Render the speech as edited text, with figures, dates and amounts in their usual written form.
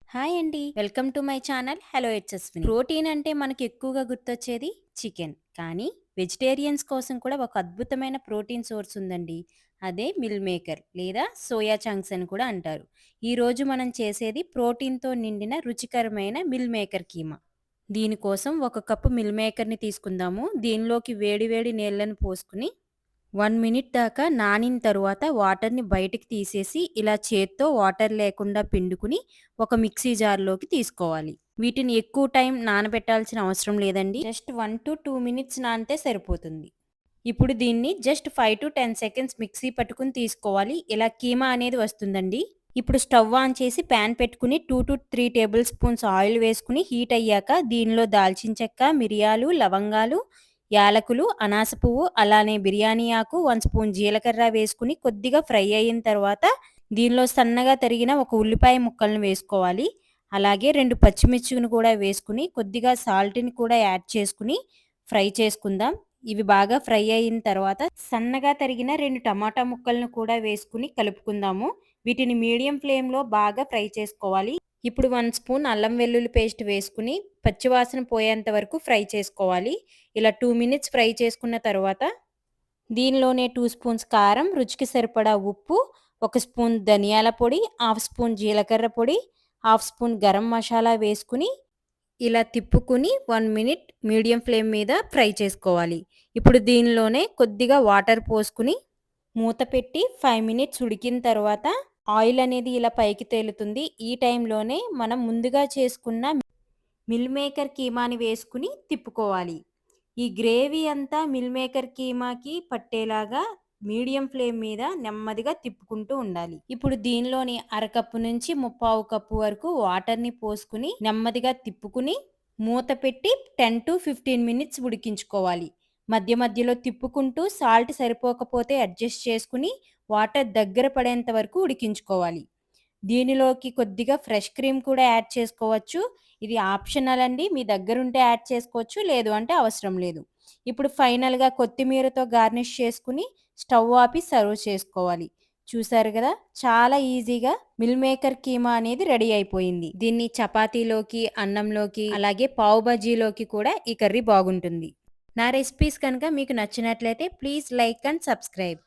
Hi అండి. Welcome to my channel hello హెచ్ఎస్విని. Protein అంటే మనకి ఎక్కువగా గుర్తొచ్చేది చికెన్. కానీ వెజిటేరియన్స్ కోసం కూడా ఒక అద్భుతమైన ప్రోటీన్ సోర్స్ ఉందండి. అదే మిల్ మేకర్ లేదా సోయా చంక్స్ అని కూడా అంటారు. ఈరోజు మనం చేసేది ప్రోటీన్‌తో నిండిన రుచికరమైన మిల్ మేకర్ కీమా. దీనికోసం ఒక కప్పు మిల్ మేకర్‌ని తీసుకుందాము. దీనిలోకి వేడి వేడి నీళ్ళని పోసుకొని 1 మినిట్ దాకా నానిన తరువాత వాటర్‌ని బయటికి తీసేసి, ఇలా చేత్తో వాటర్ లేకుండా పిండుకుని, ఒక మిక్సీ జార్‌లోకి తీసుకోవాలి. వీటిని ఎక్కువ టైం నానబెట్టాల్సిన అవసరం లేదండి. జస్ట్ 1-2 మినిట్స్ నానితే సరిపోతుంది. ఇప్పుడు దీన్ని జస్ట్ 5-10 సెకండ్స్ మిక్సీ పట్టుకుని తీసుకోవాలి. ఇలా కీమా అనేది వస్తుందండి. ఇప్పుడు స్టవ్ ఆన్ చేసి పాన్ పెట్టుకుని 2-3 టేబుల్ స్పూన్స్ ఆయిల్ వేసుకుని హీట్ అయ్యాక దీనిలో దాల్చిన చెక్క, మిరియాలు, లవంగాలు, యాలకులు, అనాస పువ్వు, అలానే బిర్యానీ ఆకు, 1 స్పూన్ జీలకర్ర వేసుకుని కొద్దిగా ఫ్రై అయిన తర్వాత దీనిలో సన్నగా తరిగిన ఒక ఉల్లిపాయ ముక్కలను వేసుకోవాలి. అలాగే 2 పచ్చిమిర్చిని కూడా వేసుకుని కొద్దిగా సాల్ట్‌ని కూడా యాడ్ చేసుకుని ఫ్రై చేసుకుందాం. ఇవి బాగా ఫ్రై అయిన తర్వాత సన్నగా తరిగిన 2 టమాటా ముక్కలను కూడా వేసుకుని కలుపుకుందాము. వీటిని మీడియం ఫ్లేమ్‌లో బాగా ఫ్రై చేసుకోవాలి. ఇప్పుడు 1 స్పూన్ అల్లం వెల్లుల్లి పేస్ట్ వేసుకుని పచ్చివాసన పోయేంత వరకు ఫ్రై చేసుకోవాలి. ఇలా 2 మినిట్స్ ఫ్రై చేసుకున్న తర్వాత దీనిలోనే 2 స్పూన్స్ కారం, రుచికి సరిపడా ఉప్పు, 1 స్పూన్ ధనియాల పొడి, హాఫ్ స్పూన్ జీలకర్ర పొడి, హాఫ్ స్పూన్ గరం మసాలా వేసుకుని ఇలా తిప్పుకుని 1 మినిట్ మీడియం ఫ్లేమ్ మీద ఫ్రై చేసుకోవాలి. ఇప్పుడు దీనిలోనే కొద్దిగా వాటర్ పోసుకుని మూత పెట్టి 5 మినిట్స్ ఉడికిన తర్వాత ఆయిల్ అనేది ఇలా పైకి తేలుతుంది. ఈ టైంలోనే మనం ముందుగా చేసుకున్న మిల్ మేకర్ కీమాని వేసుకుని తిప్పుకోవాలి. ఈ గ్రేవీ అంతా మిల్ మేకర్ కీమాకి పట్టేలాగా మీడియం ఫ్లేమ్ మీద నెమ్మదిగా తిప్పుకుంటూ ఉండాలి. ఇప్పుడు దీనిలోని అరకప్పు నుంచి ముప్పావు కప్పు వరకు వాటర్‌ని పోసుకుని నెమ్మదిగా తిప్పుకుని మూత పెట్టి 10-15 మినిట్స్ ఉడికించుకోవాలి. మధ్య మధ్యలో తిప్పుకుంటూ సాల్ట్ సరిపోకపోతే అడ్జస్ట్ చేసుకుని వాటర్ దగ్గర పడేంత వరకు ఉడికించుకోవాలి. దీనిలోకి కొద్దిగా ఫ్రెష్ క్రీమ్ కూడా యాడ్ చేసుకోవచ్చు. ఇది ఆప్షనల్ అండి. మీ దగ్గరుంటే యాడ్ చేసుకోవచ్చు. లేదు అంటే అవసరం లేదు. ఇప్పుడు ఫైనల్‌గా కొత్తిమీరతో గార్నిష్ చేసుకొని స్టవ్ ఆపి సర్వ్ చేసుకోవాలి. చూసారు గదా! చాలా ఈజీగా మిల్ మేకర్ కీమా అనేది రెడీ అయిపోయింది. దీన్ని చపాతీలోకి, అన్నంలోకి, అలాగే పావు బజ్జీలోకి కూడా ఈ కర్రీ బాగుంటుంది. నా రెసిపీస్ కనుక మీకు నచ్చినట్లయితే ప్లీజ్ లైక్ అండ్ సబ్స్క్రైబ్.